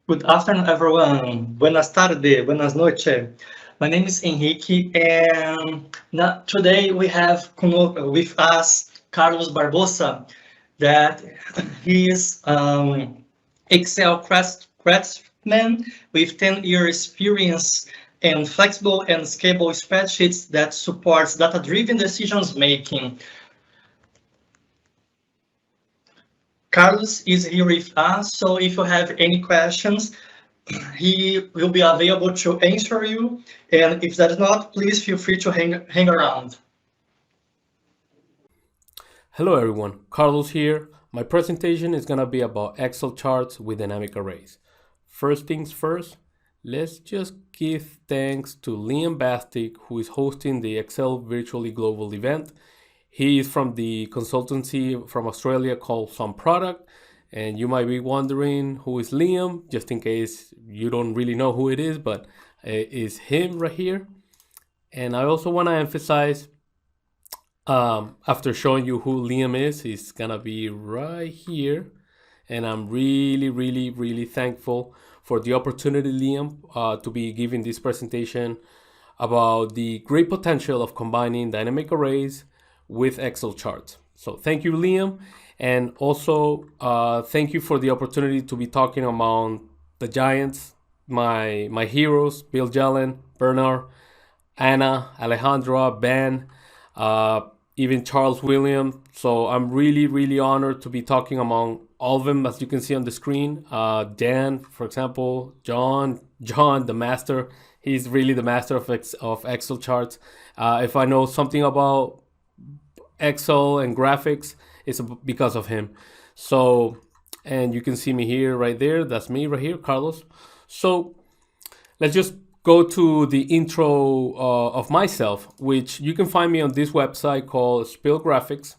Good afternoon, everyone. Buenas tardes, buenas noches. My name is Henrique, and today we have with us Carlos Barboza, that he is Excel craftsman with 10 years experience in flexible and scalable spreadsheets that supports data-driven decisions making. Carlos is here with us, so if you have any questions, he will be available to answer you. And if that is not, please feel free to hang around. Hello everyone, Carlos here. My presentation is going to be about Excel charts with dynamic arrays. First things first, let's just give thanks to Liam Bastic, who is hosting the Excel Virtually Global event. He is from the consultancy from Australia called Some Product, and you might be wondering who is Liam, just in case you don't really know who it is, but it's him right here. And I also want to emphasize after showing you who Liam is, he's gonna be right here. And I'm really, really, really thankful for the opportunity, Liam, to be giving this presentation about the great potential of combining dynamic arrays with Excel charts. So thank you, Liam. And also, thank you for the opportunity to be talking about the giants, my heroes, Bill Jelen, Bernard, Anna, Alejandra, Ben, uh, even Charles William. So I'm really, really honored to be talking among all of them, as you can see on the screen. Dan, for example, John, the master. He's really the master of Excel charts. If I know something about Excel and graphics, it's because of him. So, and you can see me here, right there. That's me right here, Carlos. So let's just go to the intro of myself, which you can find me on this website called Spill Graphics.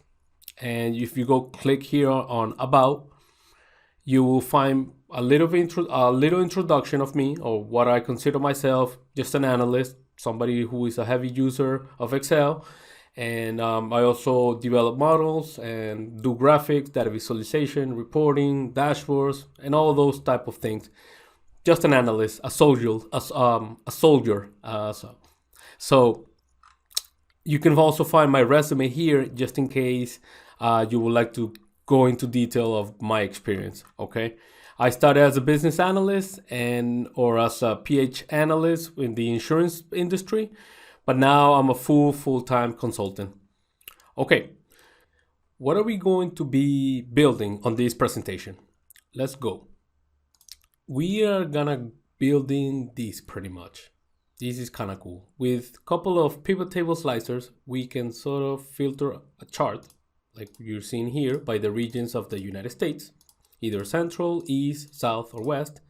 And if you go click here on About, you will find a little introduction of me, or what I consider myself, just an analyst, somebody who is a heavy user of Excel. And I also develop models and do graphics, data visualization, reporting, dashboards, and all those type of things. Just an analyst, a soldier, a soldier. So you can also find my resume here, just in case you would like to go into detail of my experience. Okay, I started as a business analyst or as a PH analyst in the insurance industry, but now I'm a full-time consultant. Okay, what are we going to be building on this presentation? Let's go. We are gonna building this pretty much. This is kind of cool. With a couple of pivot table slicers, we can sort of filter a chart, like you're seeing here, by the regions of the United States, either central, east, south, or west.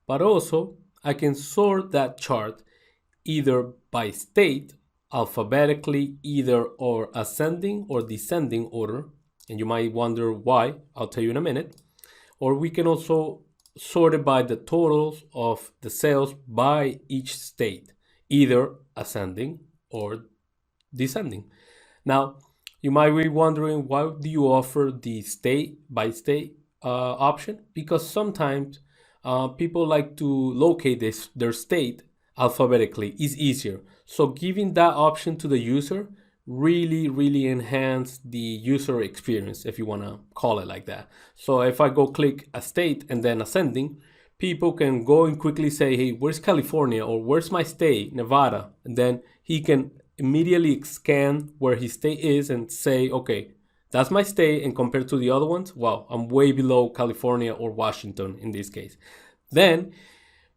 But also, I can sort that chart either by state, alphabetically, either or ascending or descending order. And you might wonder why. I'll tell you in a minute. Or we can also sorted by the totals of the sales by each state, either ascending or descending. Now, you might be wondering, why do you offer the state by state option? Because sometimes people like to locate their state alphabetically is easier. So giving that option to the user really enhance the user experience, if you want to call it like that. So if I go click a state and then ascending, people can go and quickly say, hey, where's California, or where's my state, Nevada? And then he can immediately scan where his state is and say, okay, that's my state, and compared to the other ones, wow, I'm way below California or Washington in this case. Then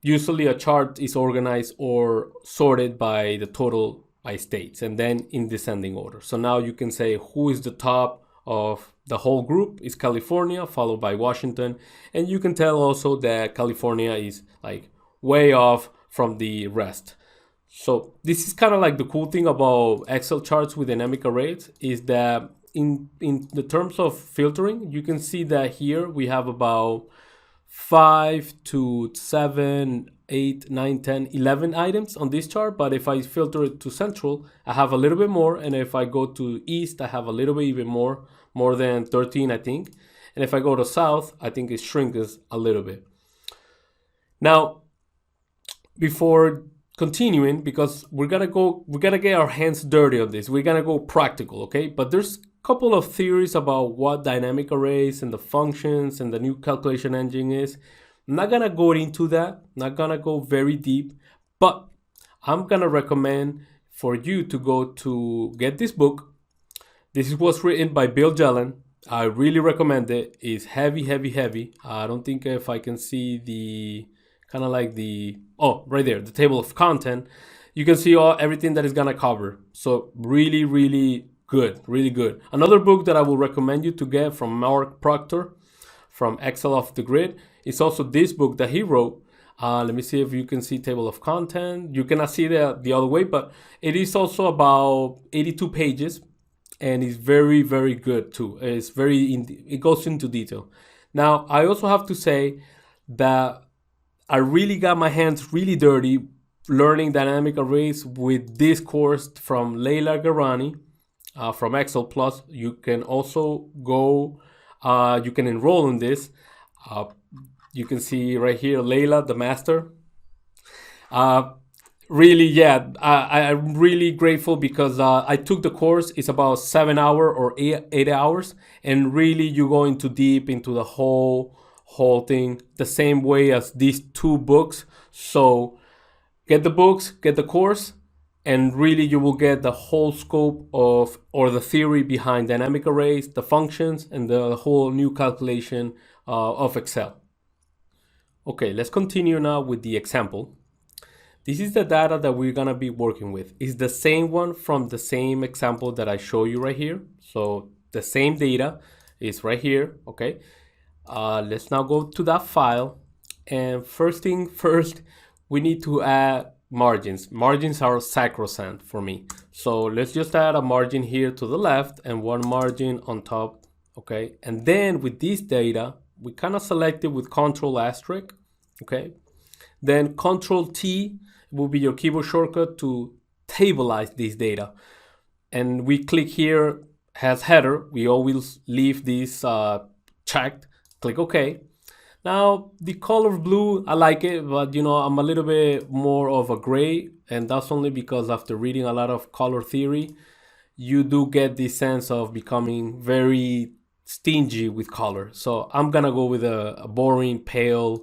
usually a chart is organized or sorted by the total by states, and then in descending order. So now you can say who is the top of the whole group is California, followed by Washington. And you can tell also that California is like way off from the rest. So this is kind of like the cool thing about Excel charts with dynamic arrays, is that in the terms of filtering, you can see that here we have about 5 to 7, 8, 9, 10, 11 items on this chart. But if I filter it to central, I have a little bit more. And if I go to east, I have a little bit even more than 13, I think. And if I go to south, I think it shrinks a little bit. Now, before continuing, because we're gonna get our hands dirty on this, we're gonna go practical, okay? But there's a couple of theories about what dynamic arrays and the functions and the new calculation engine is. I'm not gonna go into that, not gonna go very deep, but I'm gonna recommend for you to go to get this book. This was written by Bill Jelen. I really recommend it. It's heavy, heavy, heavy. I don't think if I can see the kind of like the, oh, right there, the table of content, you can see everything that is gonna cover. So really, really good, really good. Another book that I will recommend you to get from Mark Proctor, from Excel off the Grid, is also this book that he wrote. Let me see if you can see table of content. You cannot see the other way, but it is also about 82 pages, and it's very, very good too. It's it goes into detail. Now, I also have to say that I really got my hands really dirty learning dynamic arrays with this course from Leila Garani from Excel Plus. You can also go, you can enroll in this. You can see right here, Leila, the master. Really, yeah, I'm really grateful because I took the course. It's about 7 hours or 8 hours, and really you go into deep into the whole thing the same way as these two books. So get the books, get the course, and really you will get the whole scope of, or the theory behind dynamic arrays, the functions, and the whole new calculation of Excel. Okay, let's continue now with the example. This is the data that we're gonna be working with. It's the same one from the same example that I show you right here. So the same data is right here, okay? Let's now go to that file. And first thing first, we need to add margins. Margins are sacrosanct for me. So let's just add a margin here to the left and one margin on top, okay? And then with this data, we kind of select it with Control asterisk, okay? Then Control T will be your keyboard shortcut to tableize this data. And we click here as header. We always leave this checked. Click OK. Now the color blue, I like it, but I'm a little bit more of a gray, and that's only because after reading a lot of color theory, you do get this sense of becoming very stingy with color. So I'm gonna go with a boring pale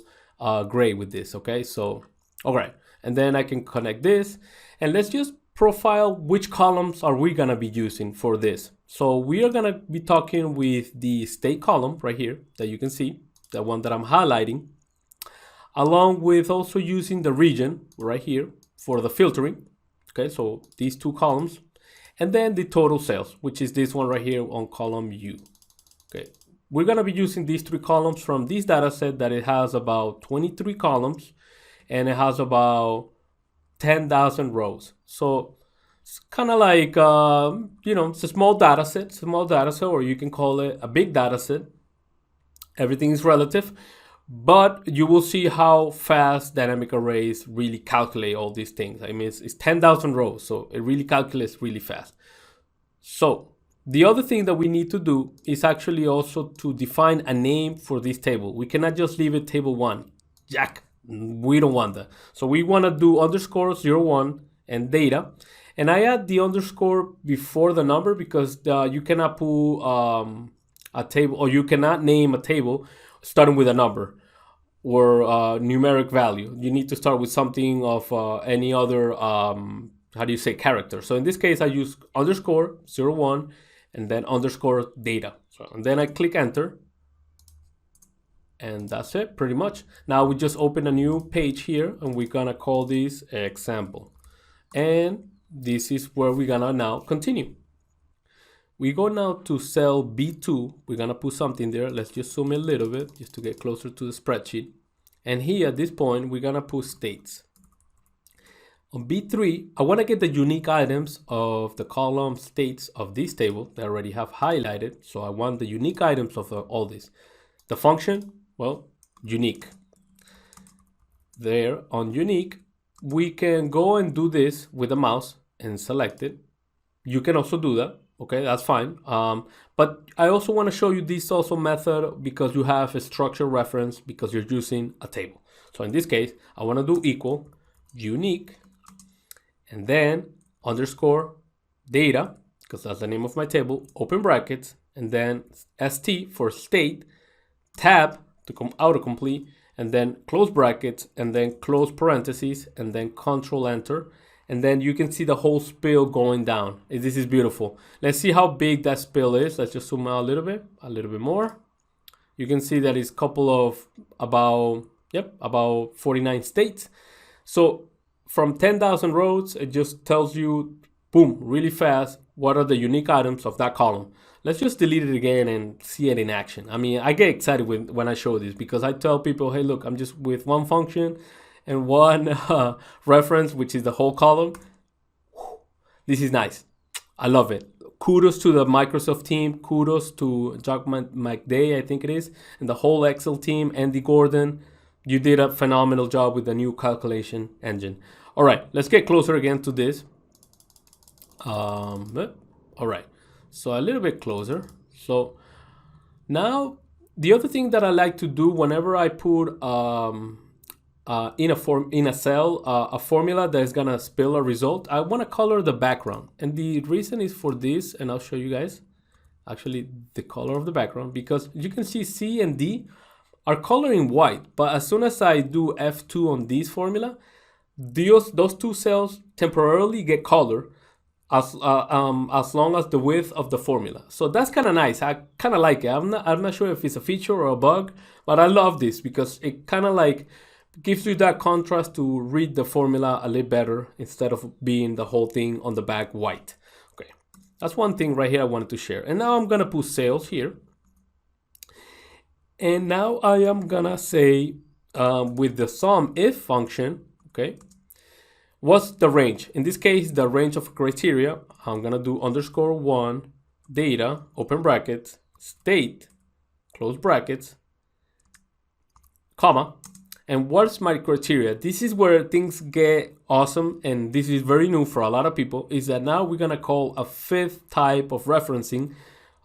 gray with this, okay? So, all right, and then I can connect this, and let's just profile which columns are we gonna be using for this. So we are gonna be talking with the state column right here that you can see, the one that I'm highlighting, along with also using the region right here for the filtering, okay? So these two columns, and then the total sales, which is this one right here on column U, okay? We're gonna be using these three columns from this data set that it has about 23 columns and it has about 10,000 rows. So it's kind of like, it's a small data set, or you can call it a big data set. Everything is relative, but you will see how fast dynamic arrays really calculate all these things. I mean, it's 10,000 rows, so it really calculates really fast. So the other thing that we need to do is actually also to define a name for this table. We cannot just leave it table 1. Jack, we don't want that. So we want to do underscore 01 and data. And I add the underscore before the number because you cannot put a table, or you cannot name a table starting with a number or numeric value. You need to start with something of any other, character. So in this case, I use underscore 01 and then underscore data. So, and then I click enter. And that's it, pretty much. Now we just open a new page here and we're gonna call this example. And this is where we're gonna now continue. We go now to cell B2. We're gonna put something there. Let's just zoom in a little bit just to get closer to the spreadsheet. And here at this point, we're gonna put states. On B3, I wanna get the unique items of the column states of this table that I already have highlighted. So I want the unique items of all this. The function, well, unique. There on unique, we can go and do this with a mouse and select it. You can also do that. Okay, that's fine. But I also want to show you this also method because you have a structure reference because you're using a table. So in this case, I want to do equal unique and then underscore data, because that's the name of my table, open brackets, and then st for state, tab to come autocomplete, and then close brackets, and then close parentheses, and then control enter. And then you can see the whole spill going down. This is beautiful. Let's see how big that spill is. Let's just zoom out a little bit more. You can see that it's a couple of about 49 states. So from 10,000 rows, it just tells you, boom, really fast, what are the unique items of that column. Let's just delete it again and see it in action. I mean, I get excited when I show this because I tell people, hey, look, I'm just with one function and one reference, which is the whole column. This is nice. I love it. Kudos to the Microsoft team. Kudos to Jack McDay, I think it is, and the whole Excel team, Andy Gordon. You did a phenomenal job with the new calculation engine. All right, let's get closer again to this. All right, so a little bit closer. So now the other thing that I like to do whenever I put in a cell a formula that is gonna spill a result, I want to color the background, and the reason is for this, and I'll show you guys actually the color of the background, because you can see C and D are coloring white, but as soon as I do F2 on this formula, those two cells temporarily get color as long as the width of the formula. So that's kind of nice. I kind of like it. I'm not sure if it's a feature or a bug, but I love this because it kind of like gives you that contrast to read the formula a little better instead of being the whole thing on the back white. Okay, that's one thing right here I wanted to share. And now I'm gonna put sales here. And now I am gonna say with the SUMIFS function, okay, what's the range? In this case, the range of criteria, I'm gonna do _1 data, open brackets, state, close brackets, comma. And what's my criteria? This is where things get awesome, and this is very new for a lot of people, is that now we're gonna call a fifth type of referencing.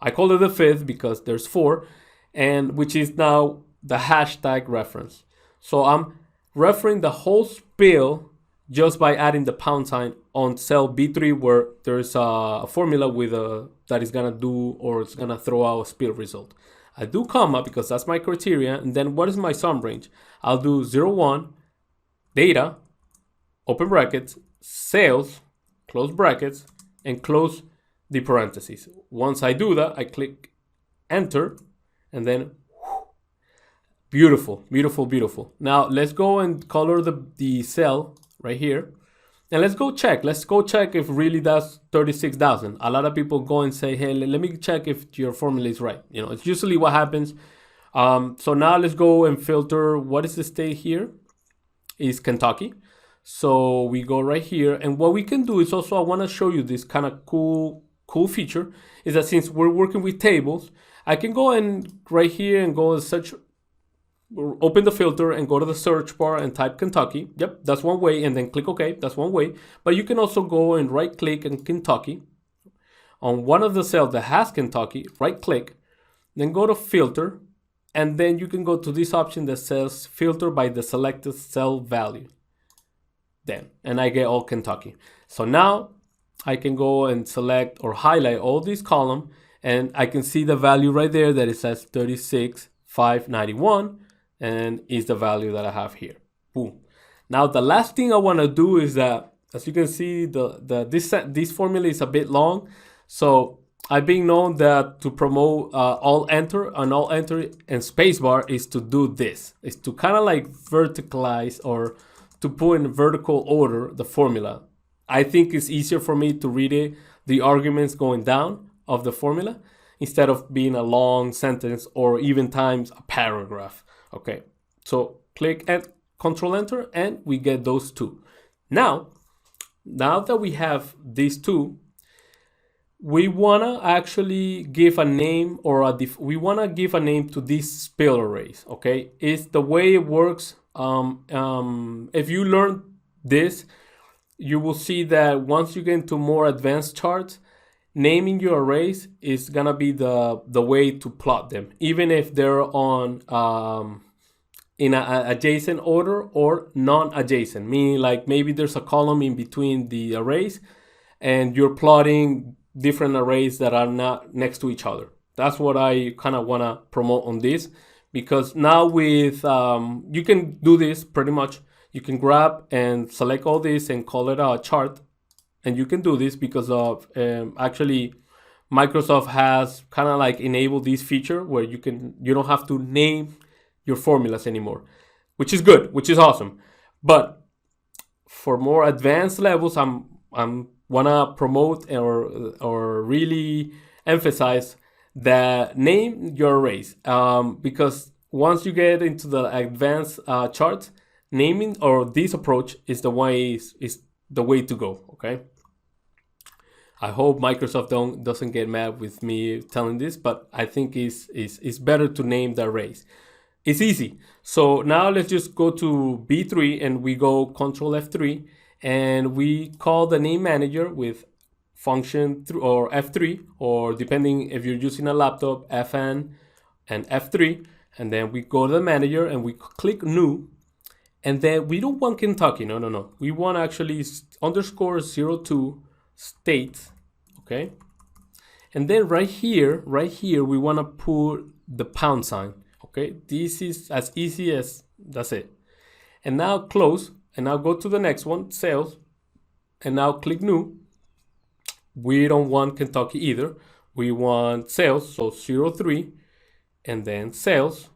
I call it the fifth because there's 4, and which is now the hashtag reference. So I'm referring the whole spill just by adding the £sign on cell B3 where there's a formula with that is gonna do, or it's gonna throw out a spill result. I do comma because that's my criteria, and then what is my sum range? I'll do 01 data, open brackets, sales, close brackets, and close the parentheses. Once I do that, I click enter, and then beautiful, beautiful, beautiful. Now let's go and color the cell right here. And let's go check if really that's 36,000. A lot of people go and say, hey, let me check if your formula is right. You know, it's usually what happens. So now let's go and filter. What is the state here? Is Kentucky. So we go right here. And what we can do is also, I want to show you this kind of cool feature, is that since we're working with tables, I can go and right here and go and search, open the filter and go to the search bar and type Kentucky. Yep, that's one way, and then click OK. That's one way. But you can also go and right click on Kentucky. On one of the cells that has Kentucky, right click, then go to filter, and then you can go to this option that says filter by the selected cell value. Then, and I get all Kentucky. So now I can go and select or highlight all these columns, and I can see the value right there that it says 36,591. And is the value that I have here. Boom. Now the last thing I want to do is that, as you can see, this formula is a bit long. So I've been known that to promote alt enter and spacebar is to do this. Is to kind of like verticalize, or to put in vertical order the formula. I think it's easier for me to read it, the arguments going down of the formula, instead of being a long sentence or even times a paragraph. Okay, so click and control enter, and we get those two. Now that we have these two, we wanna actually give a name, or we wanna give a name to these spill arrays. Okay, it's the way it works. If you learn this, you will see that once you get into more advanced charts, naming your arrays is gonna be the way to plot them, even if they're on in a adjacent order or non-adjacent, meaning like maybe there's a column in between the arrays and you're plotting different arrays that are not next to each other. That's what I kind of want to promote on this, because now with you can do this pretty much. You can grab and select all this and call it a chart, and you can do this because of actually Microsoft has kind of like enabled this feature where you don't have to name your formulas anymore, which is good, which is awesome. But for more advanced levels, I'm wanna promote or really emphasize that name your arrays, because once you get into the advanced charts, naming or this approach is the way to go. Okay. I hope Microsoft doesn't get mad with me telling this, but I think it's better to name the arrays. It's easy. So now let's just go to B3 and we go Control F3 and we call the name manager with function or F3, or depending if you're using a laptop, Fn and F3. And then we go to the manager and we click new. And then we don't want Kentucky. No. We want actually underscore 02 state. Okay. And then right here, we want to put the pound sign. Okay, this is as easy as that's it. And now close, and now go to the next one, sales, and now click new. We don't want Kentucky either. We want sales, so 03, and then sales,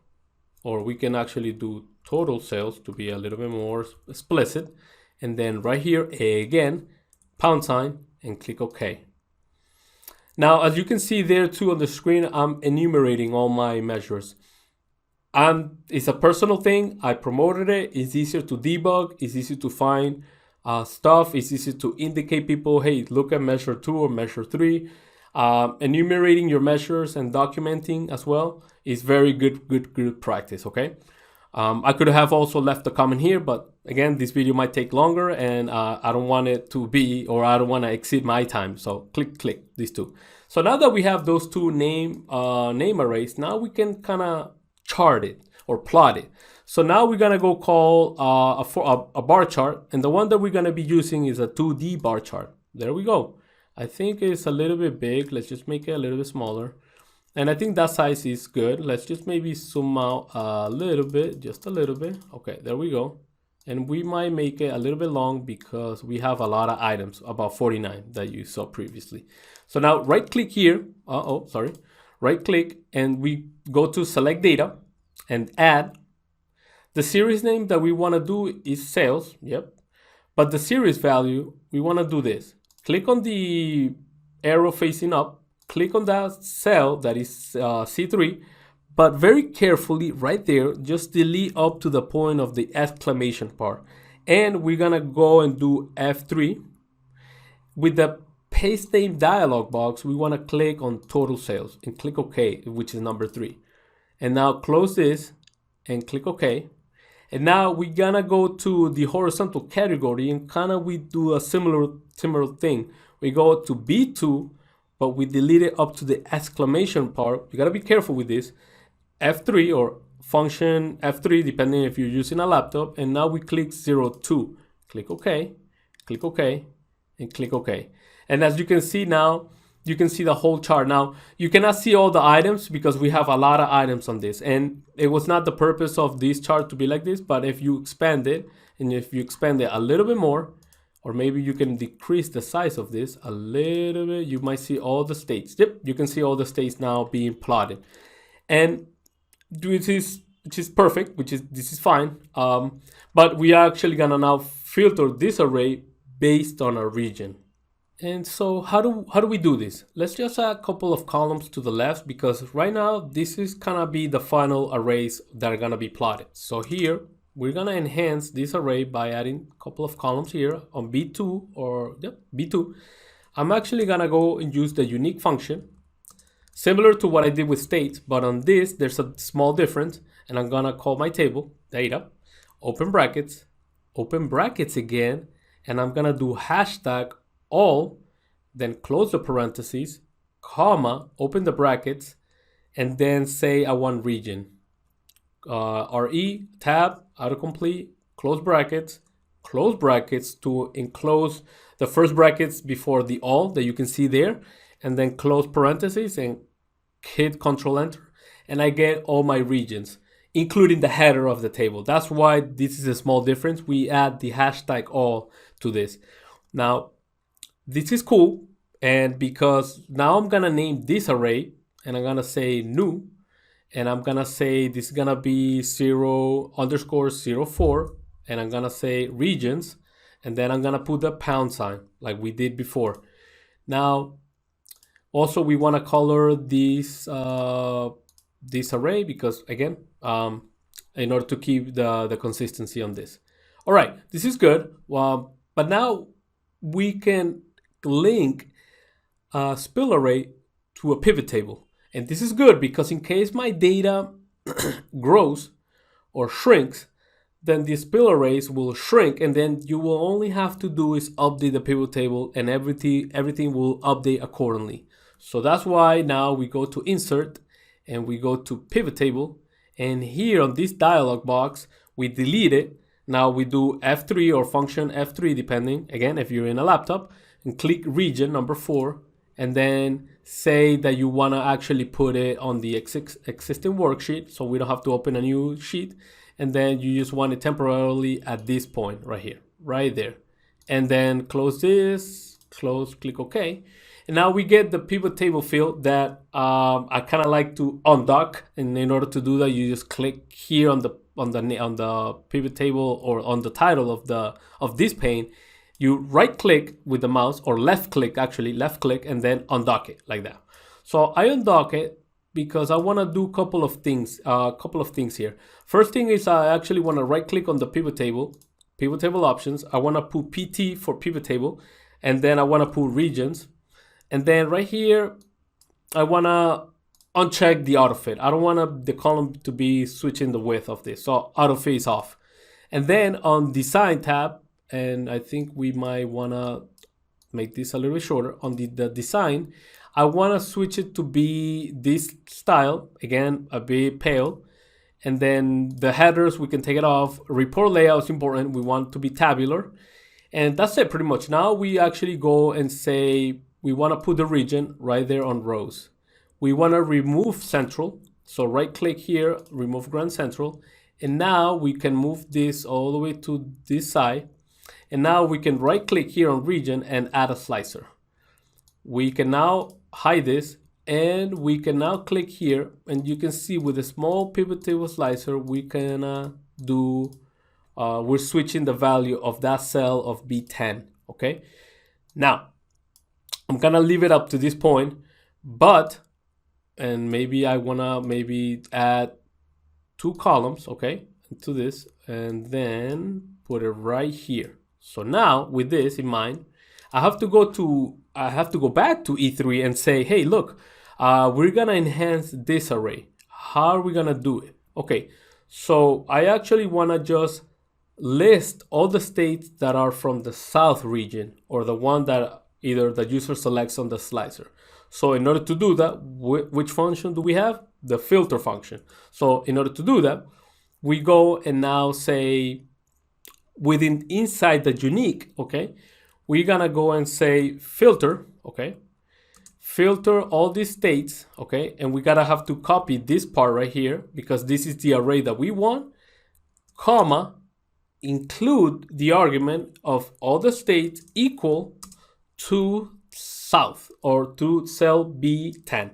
or we can actually do total sales to be a little bit more explicit. And then right here again, pound sign, and click OK. Now, as you can see there too on the screen, I'm enumerating all my measures. It's a personal thing. I promoted it. It's easier to debug. It's easier to find stuff. It's easier to indicate people, hey, look at measure 2 or measure 3. Enumerating your measures and documenting as well is very good practice. Okay. I could have also left a comment here, but again, this video might take longer, and I don't want it to be, or I don't want to exceed my time. So click these two. So now that we have those two name arrays, now we can kind of chart it or plot it. So now we're gonna go call a bar chart, and the one that we're gonna be using is a 2D bar chart. There we go. I think it's a little bit big. Let's just make it a little bit smaller. And I think that size is good. Let's just maybe zoom out a little bit, just a little bit. Okay, there we go. And we might make it a little bit long because we have a lot of items, about 49 that you saw previously. So now right click here. Right click and we go to select data and add. The series name that we want to do is sales. Yep. But the series value, we want to do this. Click on the arrow facing up. Click on that cell that is C3, but very carefully right there, just delete up to the point of the exclamation part. And we're gonna go and do F3. With the paste name dialog box, we wanna click on total sales and click OK, which is number 3. And now close this and click OK. And now we're gonna go to the horizontal category and kind of we do a similar thing. We go to B2, but we delete it up to the exclamation part. You gotta be careful with this. F3 or function F3, depending if you're using a laptop. And now we click 02. Click OK, click OK, and click OK. And as you can see now, you can see the whole chart. Now, you cannot see all the items because we have a lot of items on this. And it was not the purpose of this chart to be like this, but if you expand it, and if you expand it a little bit more, or maybe you can decrease the size of this a little bit, you might see all the states. Yep, you can see all the states now being plotted. And which is perfect, this is fine. But we are actually gonna now filter this array based on a region. And so how do we do this? Let's just add a couple of columns to the left, because right now this is gonna be the final arrays that are gonna be plotted. So here we're gonna enhance this array by adding a couple of columns here on B2 or B2. I'm actually gonna go and use the unique function, similar to what I did with states, but on this there's a small difference, and I'm gonna call my table data, open brackets again, and I'm gonna do hashtag all, then close the parentheses, comma, open the brackets, and then say I want region. RE, tab, autocomplete, close brackets to enclose the first brackets before the all that you can see there, and then close parentheses and hit Control Enter, and I get all my regions, including the header of the table. That's why this is a small difference. We add the hashtag all to this. Now, this is cool, and because now I'm gonna name this array, and I'm gonna say new, and I'm gonna say this is gonna be 0_04, and I'm gonna say regions, and then I'm gonna put the pound sign like we did before. Now, also we want to color this this array because again, in order to keep the consistency on this. All right, this is good. But now we can link a spill array to a pivot table. And this is good because in case my data grows or shrinks, then the spill arrays will shrink, and then you will only have to do is update the pivot table, and everything will update accordingly. So that's why now we go to insert and we go to pivot table, and here on this dialog box we delete it. Now we do F3 or function F3 depending, again, if you're in a laptop, and click region number 4, and then say that you want to actually put it on the existing worksheet so we don't have to open a new sheet, and then you just want it temporarily at this point right here, right there, and then close this, close, click OK. And now we get the pivot table field that I kind of like to undock, and in order to do that you just click here on the pivot table or on the title of this pane. You right click with the mouse, or left click, left click, and then undock it like that. So I undock it because I want to do a couple of things here. First thing is I actually want to right click on the pivot table options. I want to put PT for pivot table, and then I want to put regions, and then right here I want to uncheck the autofit. I don't want the column to be switching the width of this, so autofit is off. And then on design tab, and I think we might want to make this a little bit shorter, on the design, I want to switch it to be this style, again, a bit pale. And then the headers, we can take it off. Report layout is important. We want to be tabular. And that's it pretty much. Now we actually go and say we want to put the region right there on rows. We want to remove central. So right click here, remove Grand Central. And now we can move this all the way to this side. And now we can right click here on region and add a slicer. We can now hide this, and we can now click here, and you can see with a small pivot table slicer we can we're switching the value of that cell of B10. Okay, now I'm gonna leave it up to this point, and maybe I wanna add 2 columns, okay, to this, and then put it right here. So now with this in mind, I have to go back to E3 and say, hey, look, we're gonna enhance this array. How are we gonna do it? Okay, so I actually wanna just list all the states that are from the south region, or the one that either the user selects on the slicer. So in order to do that, which function do we have? The filter function. So in order to do that, we go and now say inside the unique, okay, we're gonna go and say filter, okay, filter all these states, okay, and we gotta have to copy this part right here because this is the array that we want, comma, include the argument of all the states equal to south, or to cell B10.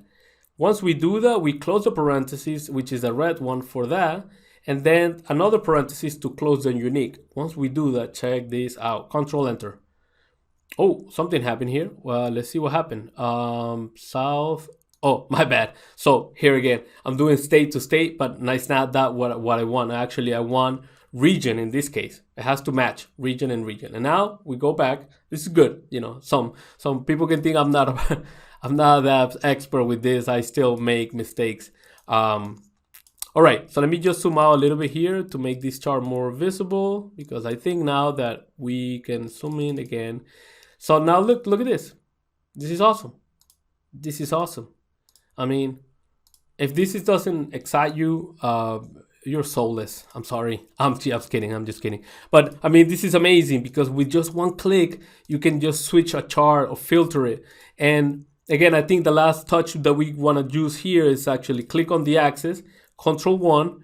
Once we do that, we close the parentheses, which is a red one for that, and then another parenthesis to close the unique. Once we do that, check this out. Control Enter. Oh, something happened here. Well, let's see what happened. South. Oh, my bad. So here again, I'm doing state to state, but it's not that what I want. Actually, I want region in this case. It has to match region and region. And now we go back. This is good. You know, some people can think I'm not that expert with this. I still make mistakes. All right, so let me just zoom out a little bit here to make this chart more visible, because I think now that we can zoom in again. So now look at this. This is awesome. This is awesome. I mean, if this doesn't excite you, you're soulless. I'm sorry. I'm just kidding. I'm just kidding. But I mean, this is amazing because with just one click, you can just switch a chart or filter it. And again, I think the last touch that we want to use here is actually click on the axis, Control 1,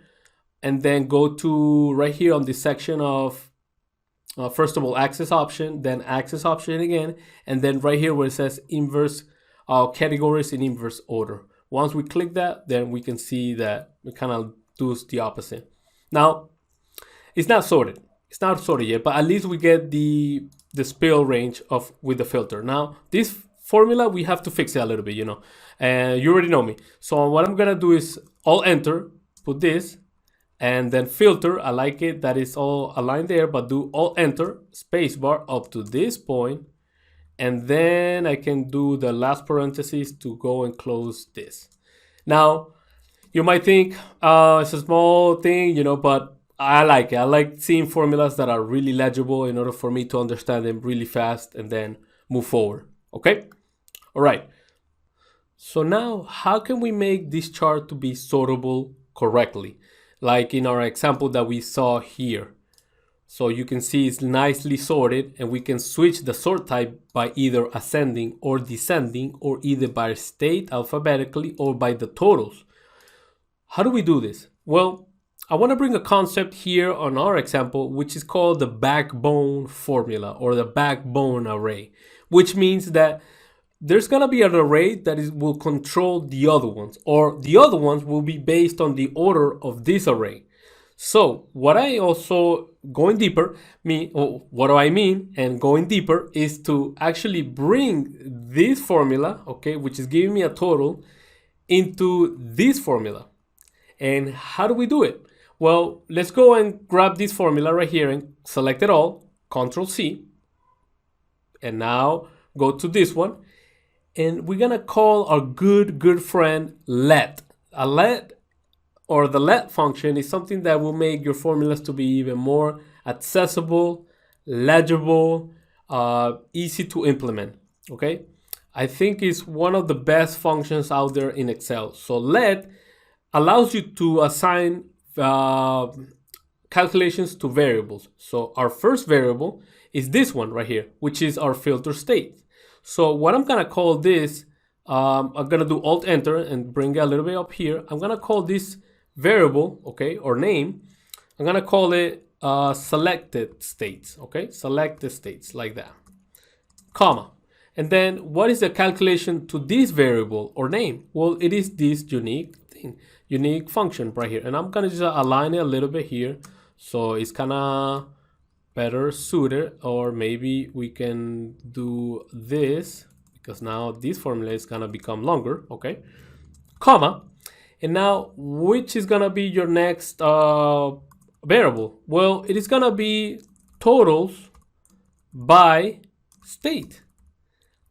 and then go to right here on this section of first of all, axis option, then axis option again, and then right here where it says inverse categories in inverse order. Once we click that, then we can see that we kind of do the opposite. Now, it's not sorted. It's not sorted yet, but at least we get the spill range of with the filter. Now, this formula, we have to fix it a little bit, you know. And you already know me. So what I'm gonna do is Alt Enter, put this, and then filter. I like it that it's all aligned there, but do Alt Enter, spacebar up to this point, and then I can do the last parentheses to go and close this. Now, you might think it's a small thing, you know, but I like it. I like seeing formulas that are really legible in order for me to understand them really fast and then move forward. Okay? All right. So now, how can we make this chart to be sortable correctly? Like in our example that we saw here. So you can see it's nicely sorted, and we can switch the sort type by either ascending or descending, or either by state alphabetically or by the totals. How do we do this? Well, I want to bring a concept here on our example, which is called the backbone formula or the backbone array, which means that there's going to be an array that will control the other ones, or the other ones will be based on the order of this array. So what I also going deeper, what do I mean? And going deeper is to actually bring this formula, okay, which is giving me a total, into this formula. And how do we do it? Well, let's go and grab this formula right here and select it all, Control C, and now go to this one. And we're gonna call our good friend let. A let, or the let function, is something that will make your formulas to be even more accessible, legible, easy to implement. Okay, I think it's one of the best functions out there in Excel. So let allows you to assign calculations to variables. So our first variable is this one right here, which is our filter state. So what I'm gonna call this, I'm gonna do Alt Enter and bring it a little bit up here. I'm gonna call this variable, okay, or name. I'm gonna call it selected states, okay, selected states, like that, comma. And then what is the calculation to this variable or name? Well, it is this unique thing, unique function right here. And I'm gonna just align it a little bit here, so it's kind of better suited. Or maybe we can do this, because now this formula is gonna become longer, okay, comma. And now, which is gonna be your next variable? Well, it is gonna be totals by state.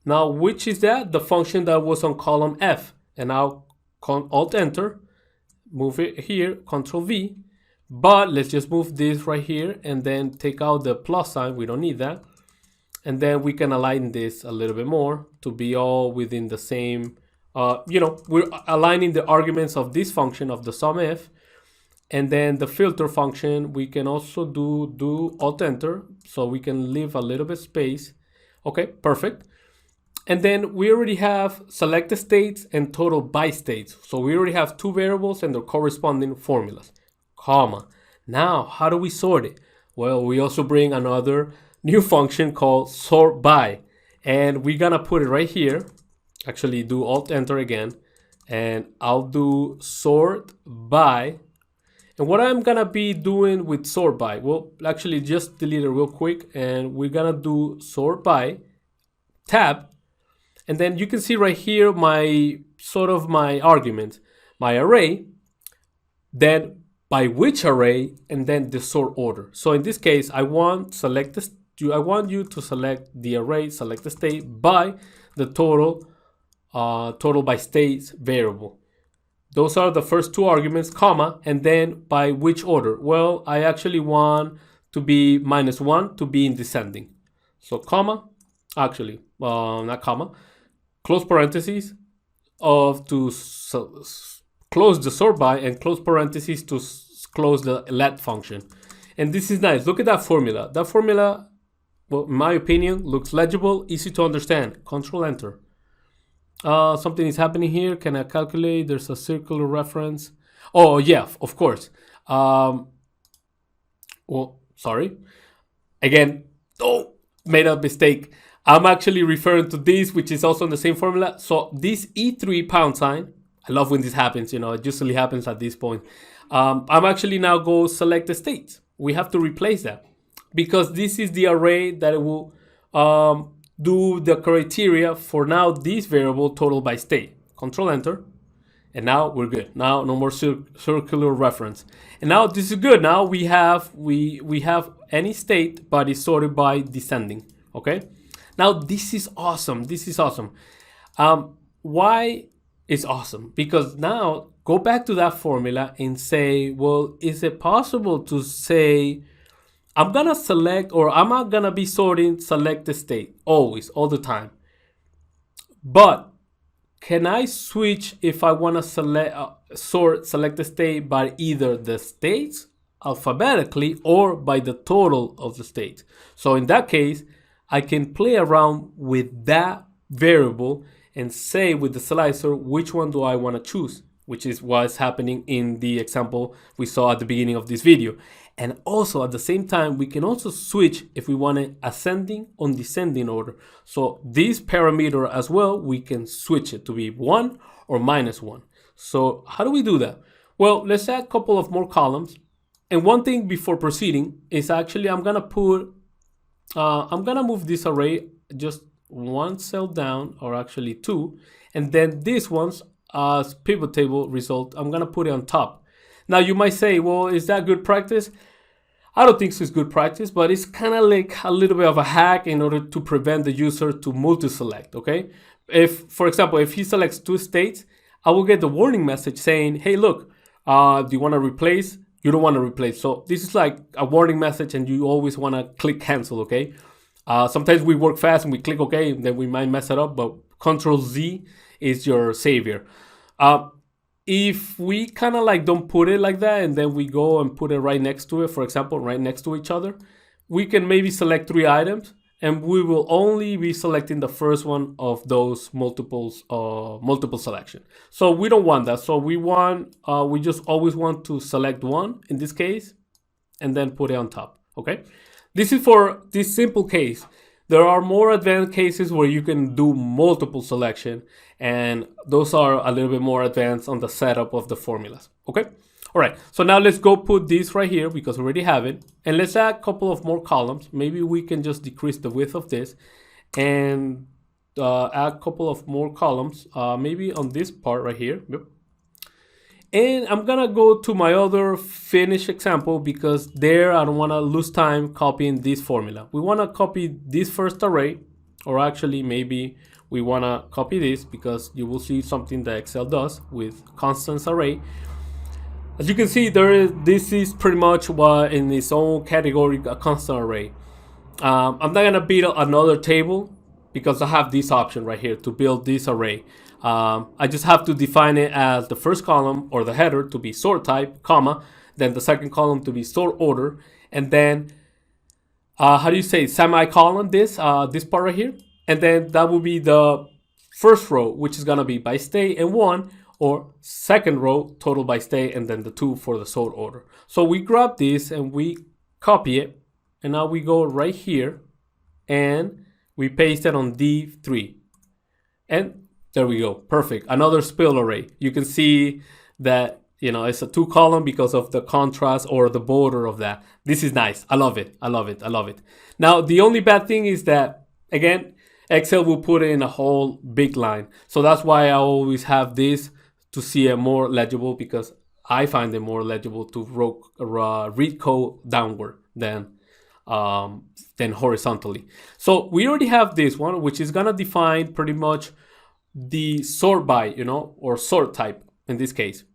Now, which is that? The function that was on column F. And now Alt Enter, move it here, Control V. But let's just move this right here and then take out the plus sign. We don't need that. And then we can align this a little bit more to be all within the same, we're aligning the arguments of this function of the SUMIFS. And then the filter function, we can also do Alt Enter, so we can leave a little bit space. Okay, perfect. And then we already have selected states and total by states. So we already have two variables and their corresponding formulas, comma. Now, how do we sort it? Well, we also bring another new function called sort by, and we're gonna put it right here. Actually, do Alt Enter again, and I'll do sort by. And what I'm gonna be doing with sort by, well, actually just delete it real quick, and we're gonna do sort by, tab, and then you can see right here my argument, my array, then by which array, and then the sort order. So in this case, I want you to select the array, select the state by the total by states variable. Those are the first two arguments, comma, and then by which order? Well, I actually want to be -1 to be in descending. So comma, actually, not comma, close parentheses close the sort by and close parentheses to close the let function. And this is nice. Look at that formula. That formula, well, in my opinion, looks legible, easy to understand. Control Enter. Something is happening here. Can I calculate? There's a circular reference. Oh, yeah, of course. Well, sorry. Again, made a mistake. I'm actually referring to this, which is also in the same formula. So this E3 pound sign, I love when this happens, it usually happens at this point. I'm actually now go select the states. We have to replace that because this is the array that will do the criteria for now this variable total by state. Control Enter. And now we're good. Now no more circular reference. And now this is good. Now we have any state, but it's sorted by descending. Okay. Now this is awesome. This is awesome. Why is awesome? Because now go back to that formula and say, well, is it possible to say I'm gonna select, or I'm not gonna be sorting select the state always, all the time. But can I switch if I want to select the state by either the states alphabetically or by the total of the states? So in that case, I can play around with that variable and say with the slicer, which one do I want to choose, which is what's happening in the example we saw at the beginning of this video. And also at the same time, we can also switch if we want an ascending or descending order. So this parameter as well, we can switch it to be 1 or -1. So how do we do that? Well, let's add a couple of more columns. And one thing before proceeding is actually I'm gonna move this array just one cell down, or actually 2. And then this one's as pivot table result, I'm gonna put it on top. Now you might say, well, is that good practice? I don't think so, it's good practice, but it's kind of like a little bit of a hack in order to prevent the user to multi-select, okay? If, for example, if he selects 2 states, I will get the warning message saying, hey, look, do you want to replace? You don't want to replace. So this is like a warning message, and you always want to click cancel, okay? Sometimes we work fast and we click okay, and then we might mess it up, but Control Z is your savior. If we kind of like don't put it like that, and then we go and put it right next to it, for example, right next to each other, we can maybe select 3 items, and we will only be selecting the first one of those multiple selection. So we don't want that. So we just always want to select one in this case, and then put it on top. Okay. This is for this simple case. There are more advanced cases where you can do multiple selection, and those are a little bit more advanced on the setup of the formulas. Okay. All right. So now let's go put this right here because we already have it, and let's add a couple of more columns. Maybe we can just decrease the width of this and add a couple of more columns. Maybe on this part right here. Yep. And I'm gonna go to my other finished example because there I don't want to lose time copying this formula. We want to copy this first array, or actually maybe we want to copy this because you will see something that Excel does with constants array. As you can see, this is pretty much what in its own category a constant array. I'm not gonna build another table because I have this option right here to build this array. I just have to define it as the first column or the header to be sort type, comma, then the second column to be sort order, and then how do you say semicolon this part right here, and then that will be the first row, which is gonna be by state and 1, or second row total by state, and then the 2 for the sort order. So we grab this and we copy it, and now we go right here and we paste it on D3, and there we go. Perfect. Another spill array. You can see that, it's a 2 column because of the contrast or the border of that. This is nice. I love it. I love it. I love it. Now, the only bad thing is that, again, Excel will put it in a whole big line. So that's why I always have this to see it more legible, because I find it more legible to read code downward than horizontally. So we already have this one, which is going to define pretty much the sort by, or sort type in this case.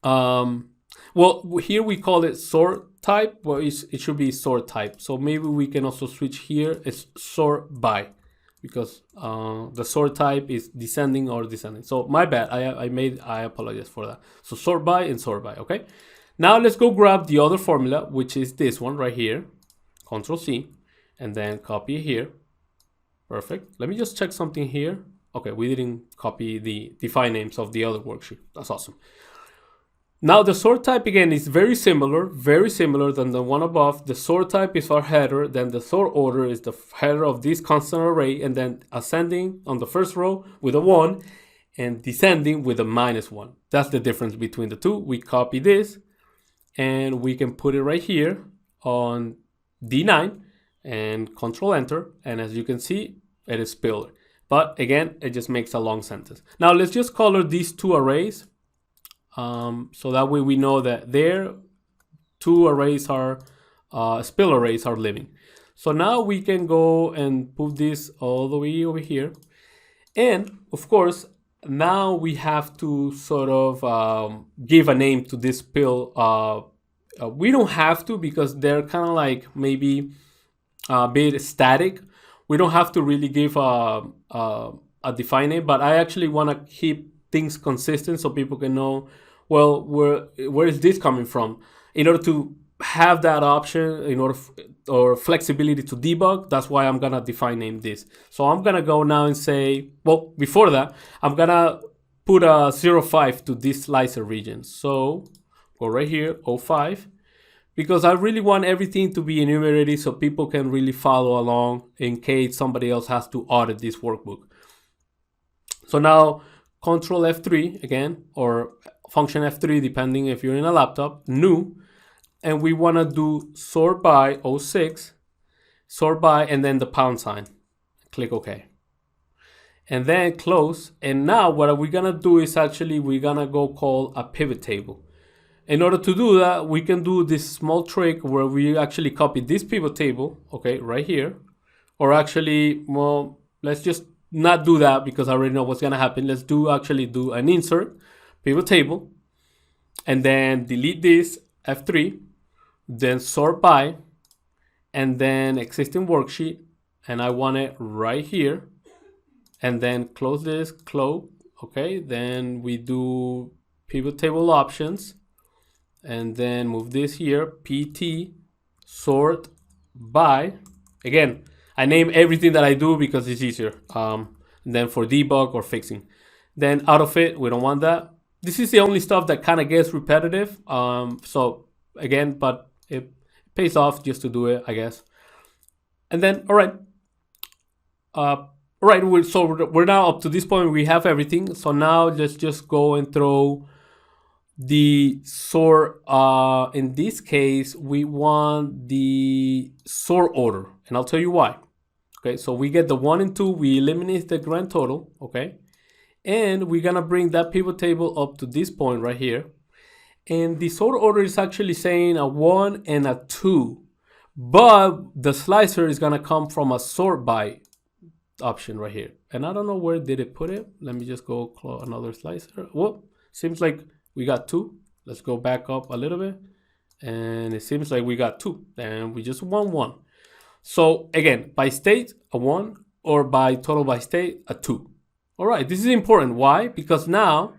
Well, here we call it sort type, but it should be sort type. So maybe we can also switch here. It's sort by, because the sort type is descending or descending. So my bad. I apologize for that. So sort by and sort by. Okay. Now let's go grab the other formula, which is this one right here. Control C, and then copy it here. Perfect. Let me just check something here. Okay, we didn't copy the file names of the other worksheet. That's awesome. Now the sort type again is very similar than the one above. The sort type is our header, then the sort order is the header of this constant array, and then ascending on the first row with a 1 and descending with a -1. That's the difference between the two. We copy this and we can put it right here on D9 and Control Enter, and as you can see, it is spiller. But again, it just makes a long sentence. Now let's just color these two arrays. So that way we know that their two arrays are spill arrays are living. So now we can go and put this all the way over here. And of course, now we have to sort of give a name to this spill. We don't have to, because they're kind of like maybe a bit static. We don't have to really give a define name, but I actually want to keep things consistent so people can know, well, where is this coming from? In order to have that option, in order or flexibility to debug, that's why I'm gonna define name this. So I'm gonna go now and say, well, before that, I'm gonna put a 0.5 to this slicer region. So go right here, 0.5, because I really want everything to be enumerated so people can really follow along in case somebody else has to audit this workbook. So now Control F3 again, or function F3, depending if you're in a laptop, new, and we want to do sort by 06, sort by, and then the pound sign. Click OK. And then close. And now what we're going to do is actually we're going to go call a pivot table. In order to do that, we can do this small trick where we actually copy this pivot table, okay, right here. Or actually, well, let's just not do that because I already know what's going to happen. Let's actually do an insert, pivot table, and then delete this, F3, then sort by, and then existing worksheet, and I want it right here, and then close this, close, okay, then we do pivot table options, and then move this here, PT, sort by. Again, I name everything that I do because it's easier than for debug or fixing. Then out of it, we don't want that. This is the only stuff that kind of gets repetitive. So again, but it pays off just to do it, I guess. And then, all right. So we're now up to this point. We have everything. So now let's just go and throw the sort. In this case, we want the sort order, and I'll tell you why. Okay, so we get the 1 and 2. We eliminate the grand total. Okay, and we're gonna bring that pivot table up to this point right here. And the sort order is actually saying a 1 and a 2, but the slicer is gonna come from a sort by option right here. And I don't know where did it put it. Let me just go close another slicer. Whoop, seems like we got 2. Let's go back up a little bit. And it seems like we got 2, and we just want 1. So again, by state, a 1, or by total by state, a 2. All right, this is important. Why? Because now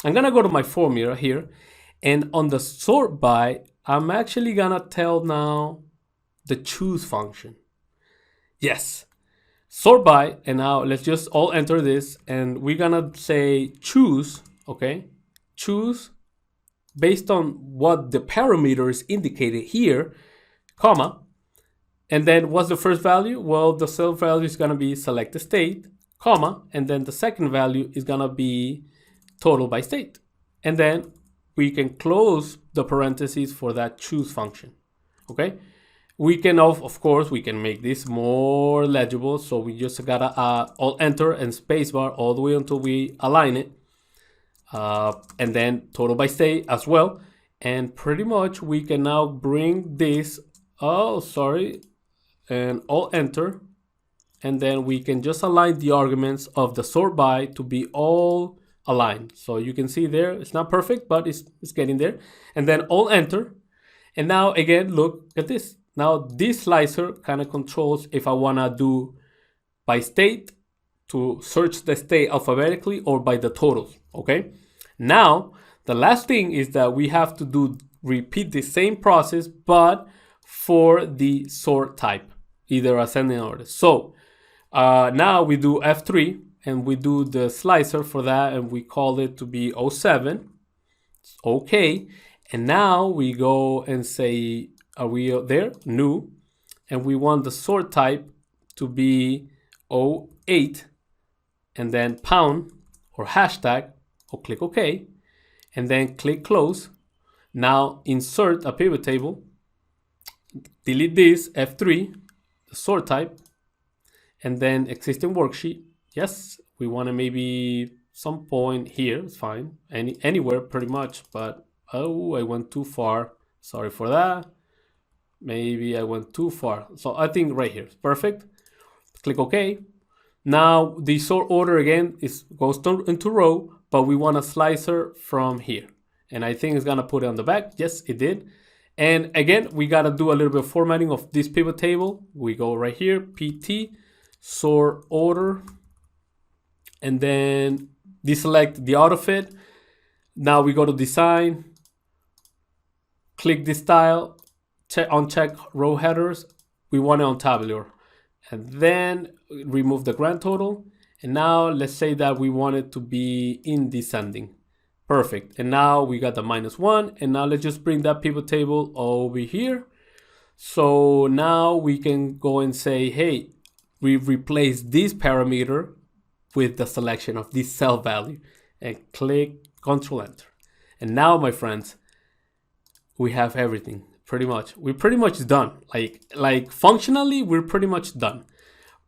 I'm gonna go to my formula here, and on the sort by, I'm actually gonna tell now the choose function. Yes, sort by, and now let's just all enter this, and we're gonna say choose, okay? Choose based on what the parameter is indicated here, comma, and then what's the first value? Well, the self value is gonna be select the state, comma, and then the second value is gonna be total by state. And then we can close the parentheses for that choose function, okay? We can, of course, we can make this more legible. So we just gotta alt enter and spacebar all the way until we align it. And then total by state as well. And pretty much we can now bring this, and alt enter. And then we can just align the arguments of the sort by to be all aligned. So you can see there, it's not perfect, but it's getting there. And then alt enter. And now again, look at this. Now this slicer kind of controls if I want to do by state to search the state alphabetically or by the totals, okay? Now, the last thing is that we repeat the same process, but for the sort type, either ascending order. So now we do F3 and we do the slicer for that, and we call it to be 07. Okay. And now we go and say, are we there? New. And we want the sort type to be 08, and then pound or hashtag, or click OK, and then click close. Now insert a pivot table, delete this, F3, the sort type, and then existing worksheet. Yes, we want to maybe some point here, it's fine, anywhere pretty much, but oh, I went too far, sorry for that. Maybe I went too far, so I think right here, perfect. Click OK. Now the sort order again goes into row, but we want a slicer from here, and I think it's gonna put it on the back. Yes, it did. And again, we gotta do a little bit of formatting of this pivot table. We go right here, PT, sort order, and then deselect the auto fit. Now we go to design, click this style, uncheck row headers. We want it on tabular, and then remove the grand total. And now let's say that we want it to be in descending. Perfect. And now we got the -1, and now let's just bring that pivot table over here. So now we can go and say, hey, we replace this parameter with the selection of this cell value, and click Control Enter. And now, my friends, we have everything pretty much. We're pretty much done. Like functionally, we're pretty much done.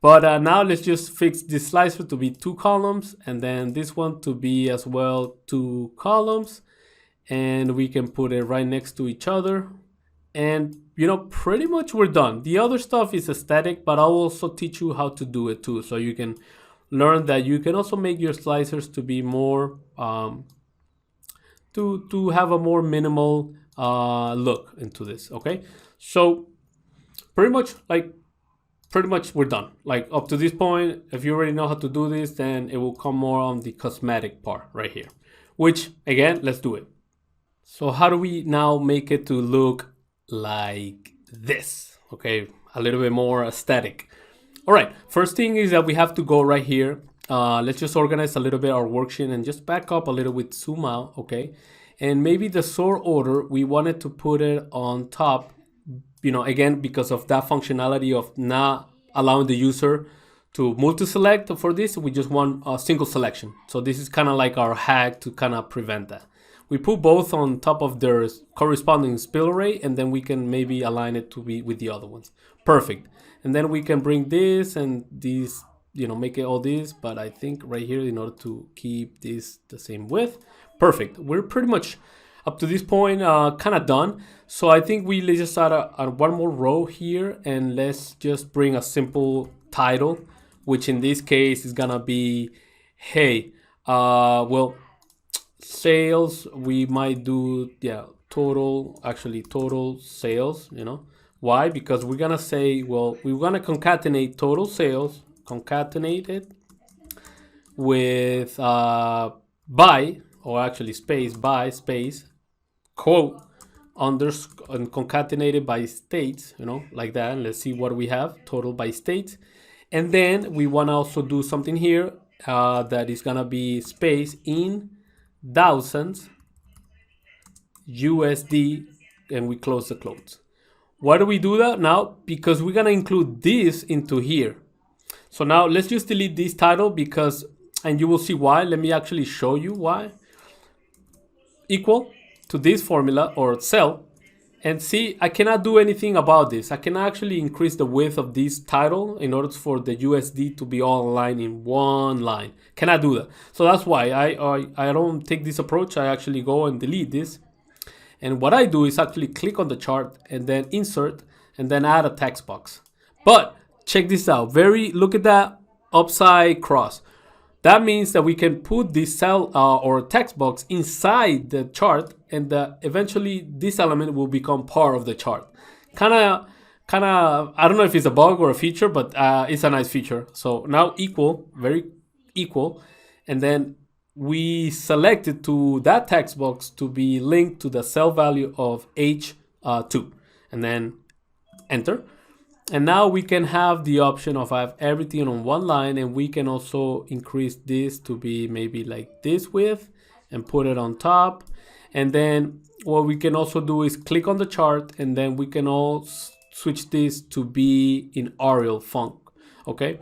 But now let's just fix this slicer to be 2 columns, and then this one to be as well 2 columns, and we can put it right next to each other. And pretty much we're done. The other stuff is aesthetic, but I'll also teach you how to do it too, so you can learn that you can also make your slicers to be more to have a more minimal look into this. Okay, so pretty much we're done. Like up to this point, if you already know how to do this, then it will come more on the cosmetic part right here, which again, let's do it. So how do we now make it to look like this? Okay, a little bit more aesthetic. All right, first thing is that we have to go right here. Let's just organize a little bit our worksheet and just back up a little with zoom out, okay? And maybe the sort order, we wanted to put it on top, again, because of that functionality of not allowing the user to multi-select for this. We just want a single selection. So this is kind of like our hack to kind of prevent that. We put both on top of their corresponding spill array, and then we can maybe align it to be with the other ones. Perfect. And then we can bring this and these, make it all this, but I think right here, in order to keep this the same width. Perfect. We're pretty much up to this point kind of done. So I think let's just add one more row here, and let's just bring a simple title, which in this case is gonna be, hey, sales. We might do total sales. Why? Because we're gonna say, we're gonna concatenate total sales, concatenate it with by, or actually space, by space, quote, and concatenated by states, like that. And let's see what we have, total by states. And then we want to also do something here that is gonna be space in thousands USD, and we close the quotes. Why do we do that now? Because we're gonna include this into here. So now let's just delete this title, because, and you will see why. Let me actually show you why. Equal to this formula or cell, and see, I cannot do anything about this. I can actually increase the width of this title in order for the USD to be all aligned in one line. Cannot do that. So that's why I don't take this approach. I actually go and delete this. And what I do is actually click on the chart and then insert and then add a text box. But check this out. Look at that upside cross. That means that we can put this cell or text box inside the chart, and eventually this element will become part of the chart. Kind of, I don't know if it's a bug or a feature, but it's a nice feature. So now equal, very equal, and then we selected to that text box to be linked to the cell value of H2, and then enter. And now we can have the option of have everything on one line, and we can also increase this to be maybe like this width and put it on top. And then what we can also do is click on the chart, and then we can all switch this to be in Arial font. Okay,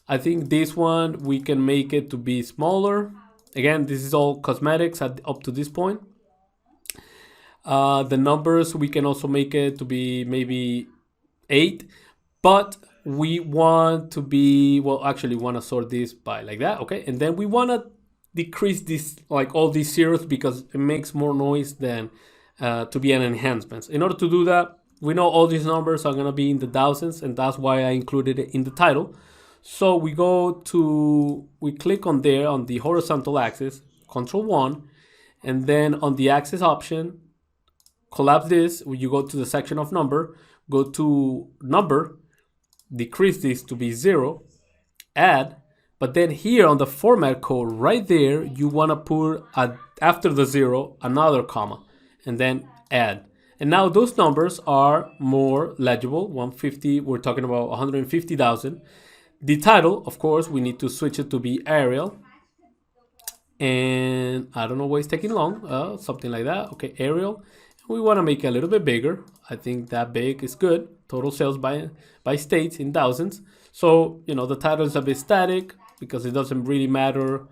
I think this one we can make it to be smaller. Again, this is all cosmetics up to this point. The numbers, we can also make it to be maybe 8, but we want to be, well, actually want to sort this by like that, okay? And then we want to decrease this, like all these zeros, because it makes more noise than to be an enhancement. In order to do that, we know all these numbers are going to be in the thousands, and that's why I included it in the title. So we click on there on the horizontal axis, Control 1, and then on the axis option, collapse this. You go to the section of number, go to number, decrease this to be 0, add, but then here on the format code right there, you want to put after the 0 another comma, and then add. And now those numbers are more legible. 150, we're talking about 150,000. The title, of course, we need to switch it to be Arial. And I don't know why it's taking long, something like that. Okay, Arial. We want to make it a little bit bigger. I think that big is good. Total sales by states in thousands. So, you know, the title is a bit static because it doesn't really matter.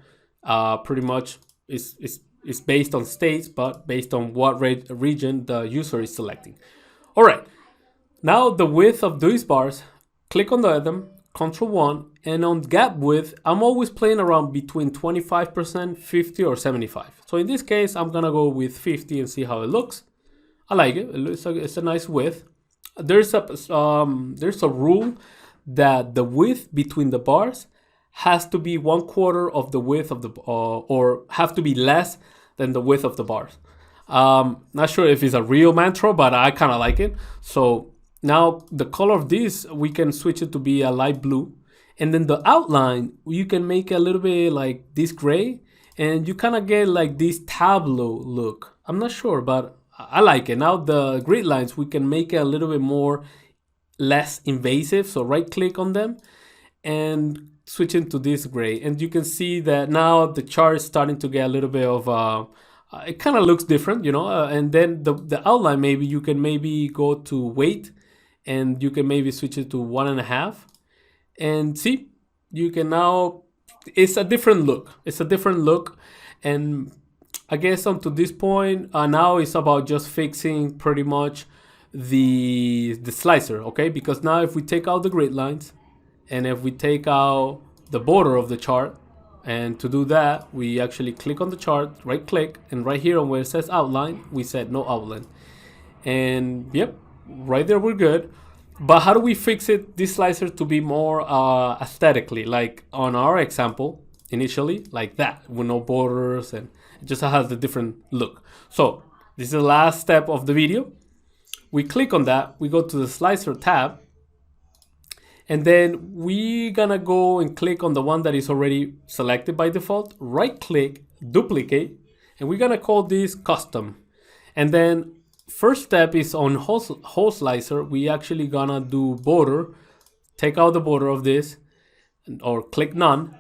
Pretty much it's based on states, but based on what region the user is selecting. All right. Now the width of these bars, click on them, Control 1, and on gap width, I'm always playing around between 25%, 50, or 75. So in this case, I'm gonna go with 50 and see how it looks. I like it. It's a nice width. There's a rule that the width between the bars has to be 1/4 of the width of the or have to be less than the width of the bars. Not sure if it's a real mantra, but I kind of like it. So now the color of this, we can switch it to be a light blue, and then the outline you can make a little bit like this gray, and you kind of get like this tableau look. I'm not sure, but I like it. Now the grid lines, we can make it a little bit more less invasive. So right click on them and switch into this gray, and you can see that now the chart is starting to get a little bit of it kind of looks different, you know. And then the outline, maybe you can maybe go to weight, and you can maybe switch it to 1.5, and see, you can now, it's a different look. It's a different look. And I guess up to this point, now it's about just fixing pretty much the slicer, okay? Because now if we take out the grid lines, and if we take out the border of the chart, and to do that, we actually click on the chart, right click, and right here on where it says outline, we said no outline. And yep, right there we're good. But how do we fix it, this slicer, to be more aesthetically, like on our example initially, like that, with no borders, and it just has a different look. So this is the last step of the video. We click on that, we go to the slicer tab, and then we gonna go and click on the one that is already selected by default, right click, duplicate, and we're gonna call this custom. And then first step is on whole slicer, we actually gonna do border, take out the border of this, or click none,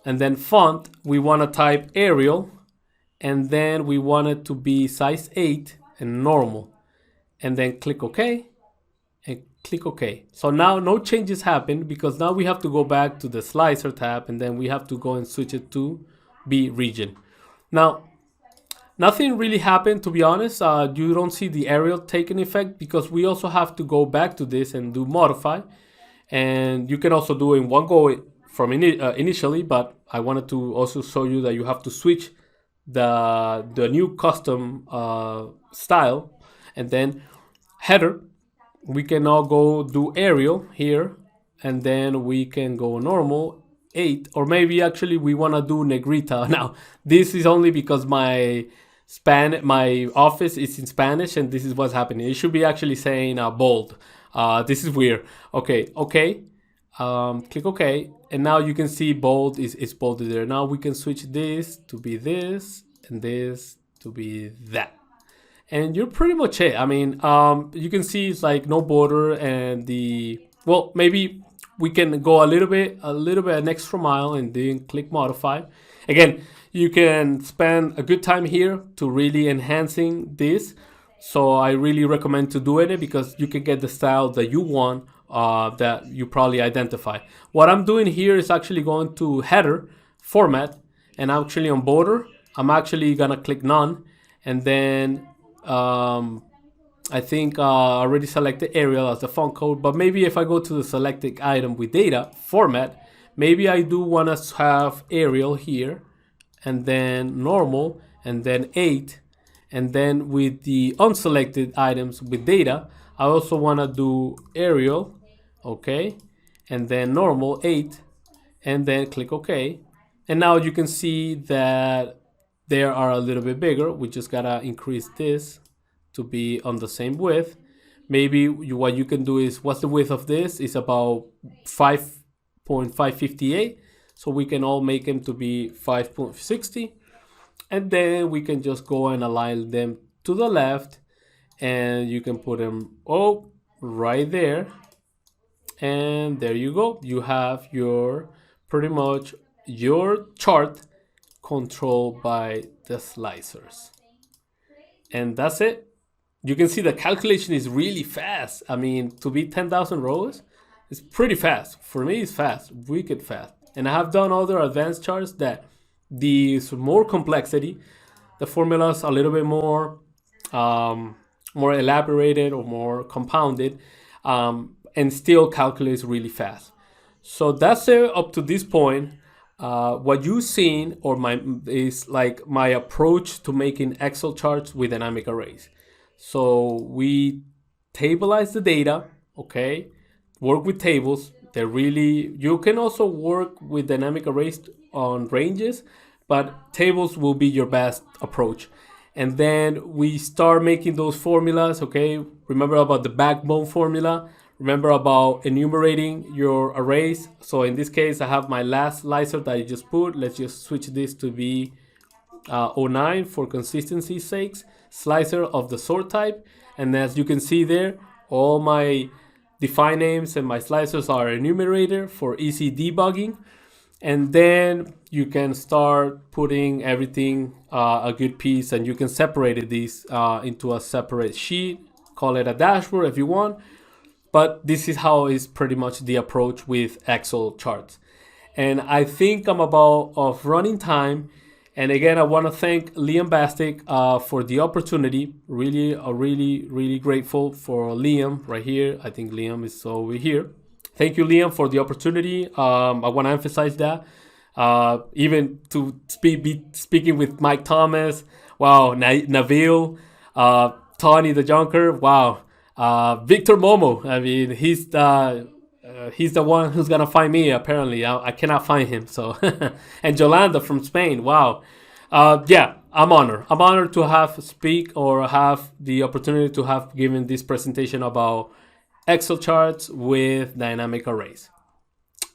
and then font, we wanna type Arial, and then we want it to be size 8 and normal, and then click OK, and click OK. So now no changes happen, because now we have to go back to the slicer tab, and then we have to go and switch it to be region. Now, nothing really happened, to be honest. You don't see the Arial taking effect, because we also have to go back to this and do modify. And you can also do in one go from initially, but I wanted to also show you that you have to switch the new custom style. And then header, we can now go do Arial here, and then we can go normal 8, or maybe actually we want to do negrita. Now this is only because my office is in Spanish, and this is what's happening. It should be actually saying bold. This is weird. Okay, Click OK, and now you can see bold is bolded there. Now we can switch this to be this and this to be that. And you're pretty much it. I mean, you can see it's like no border and well, maybe we can go a little bit an extra mile and then click modify. Again, you can spend a good time here to really enhancing this. So I really recommend to do it because you can get the style that you want, that you probably identify. What I'm doing here is actually going to header format, and actually on border, I'm actually gonna click none, and then I think already selected Arial as the font code, but maybe if I go to the selected item with data format, maybe I do want to have Arial here, and then normal, and then 8, and then with the unselected items with data, I also want to do Arial, okay, and then normal 8, and then click OK. And now you can see that they are a little bit bigger. We just gotta increase this to be on the same width. Maybe what you can do is, what's the width of this? Is about 5.558. So we can all make them to be 5.60. And then we can just go and align them to the left. And you can put them right there. And there you go. You have your pretty much your chart controlled by the slicers. And that's it. You can see the calculation is really fast. I mean, to be 10,000 rows, it's pretty fast. For me, it's fast, wicked fast. And I have done other advanced charts that these more complexity, the formulas a little bit more more elaborated or more compounded, and still calculates really fast. So that's it up to this point. What you've seen is like my approach to making Excel charts with dynamic arrays. So we tableize the data, okay? Work with tables. You can also work with dynamic arrays on ranges, but tables will be your best approach. And then we start making those formulas, okay? Remember about the backbone formula. Remember about enumerating your arrays. So in this case, I have my last slicer that I just put. Let's just switch this to be 09 for consistency's sakes. Slicer of the sort type. And as you can see there, all my define names and my slicers are enumerated for easy debugging. And then you can start putting everything a good piece, and you can separate these into a separate sheet. Call it a dashboard if you want. But this is how is pretty much the approach with Excel charts. And I think I'm about of running time. And again, I want to thank Liam Bastic for the opportunity. Really grateful for Liam right here. I think Liam is over here. Thank you, Liam, for the opportunity. I want to emphasize that. Even to be speaking with Mike Thomas, wow, Nabil, Tony the Junker, wow. Victor Momo, I mean, he's the one who's gonna find me. Apparently, I cannot find him. So, and Yolanda from Spain, wow. Yeah, I'm honored. I'm honored to have the opportunity to have given this presentation about Excel charts with dynamic arrays.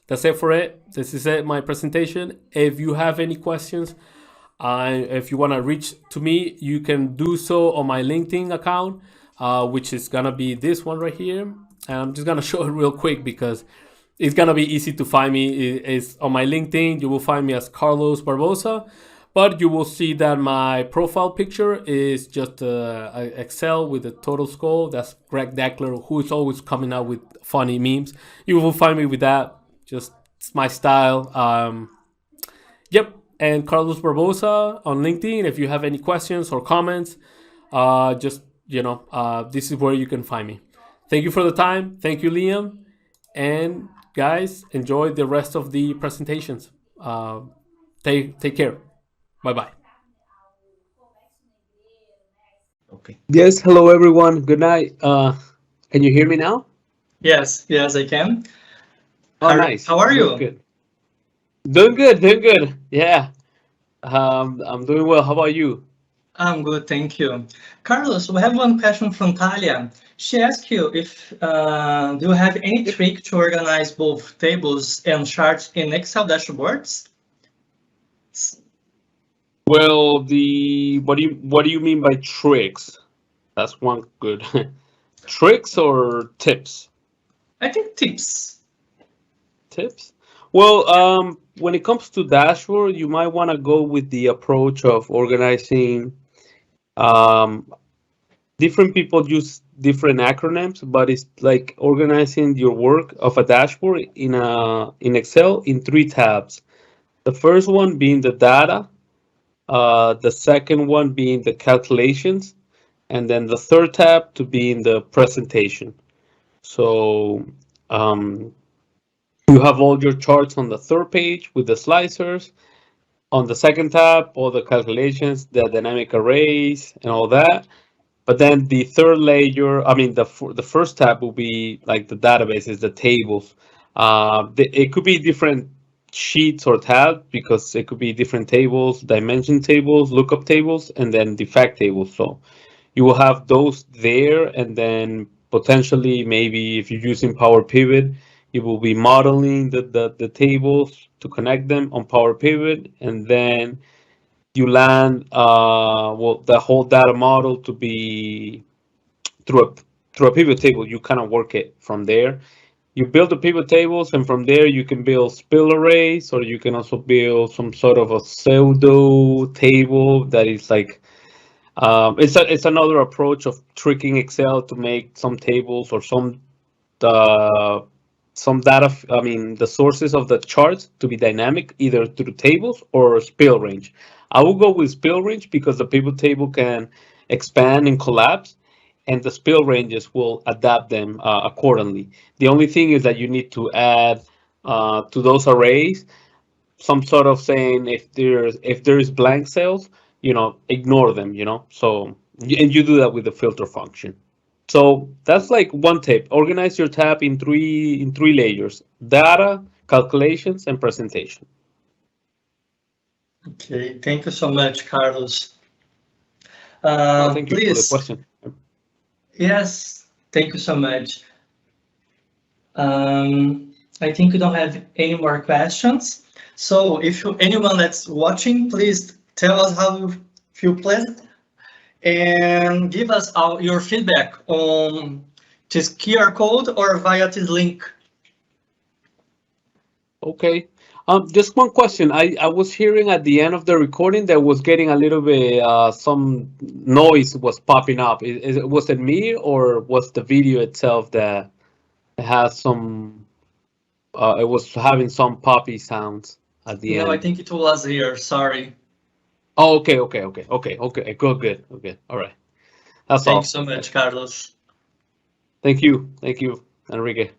That's it for it. This is it, my presentation. If you have any questions, if you want to reach to me, you can do so on my LinkedIn account, which is gonna be this one right here. And I'm just gonna show it real quick because it's gonna be easy to find me. It's on my LinkedIn. You will find me as Carlos Barboza, but you will see that my profile picture is just Excel with a total score. That's Greg Deckler, who is always coming out with funny memes. You will find me with that. Just it's my style. Yep. And Carlos Barboza on LinkedIn. If you have any questions or comments, just this is where you can find me. Thank you for the time. Thank you, Liam. And guys, enjoy the rest of the presentations. Take care. Bye-bye. Okay. Yes, hello everyone. Good night. Can you hear me now? Yes, I can. Nice. How are you? Good. Doing good. Yeah. I'm doing well. How about you? I'm good, thank you. Carlos, we have one question from Talia. She asked you if do you have any trick to organize both tables and charts in Excel dashboards? Well, what do you mean by tricks? That's one good. Tricks or tips? I think tips. Tips? Well, when it comes to dashboard, you might want to go with the approach of organizing. Um, Different people use different acronyms, but it's like organizing your work of a dashboard in Excel in three tabs. The first one being the data, the second one being the calculations, and then the third tab to be in the presentation. So um, you have all your charts on the third page with the slicers. On the second tab, all the calculations, the dynamic arrays, and all that. But then the third layer, I mean, the first tab will be like the databases, the tables. It could be different sheets or tabs because it could be different tables, dimension tables, lookup tables, and then the fact tables. So you will have those there, and then potentially maybe if you're using Power Pivot, you will be modeling the tables to connect them on Power Pivot, and then you land well the whole data model to be through a pivot table. You kind of work it from there. You build the pivot tables, and from there you can build spill arrays, or you can also build some sort of a pseudo table that is like it's another approach of tricking Excel to make some tables or uh, some data. I mean, the sources of the charts to be dynamic, either through tables or spill range. I will go with spill range because the pivot table can expand and collapse, and the spill ranges will adapt them accordingly. The only thing is that you need to add to those arrays some sort of saying if there is blank cells, ignore them. So and you do that with the filter function. So that's like one tip. Organize your tab in three layers: data, calculations, and presentation. Okay, thank you so much, Carlos. Thank you for the Please, question. yes, thank you so much. I think we don't have any more questions. So if anyone that's watching, please tell us how you feel pleasant and give us your feedback on this QR code or via this link. Okay. Just one question. I was hearing at the end of the recording that was getting a little bit some noise was popping up. Was it me or was the video itself that has some? It was having some poppy sounds at the No, I end. think it was here. Sorry. Oh, okay. Good. All right. That's Thanks all. so much, Carlos. Thank you, Enrique.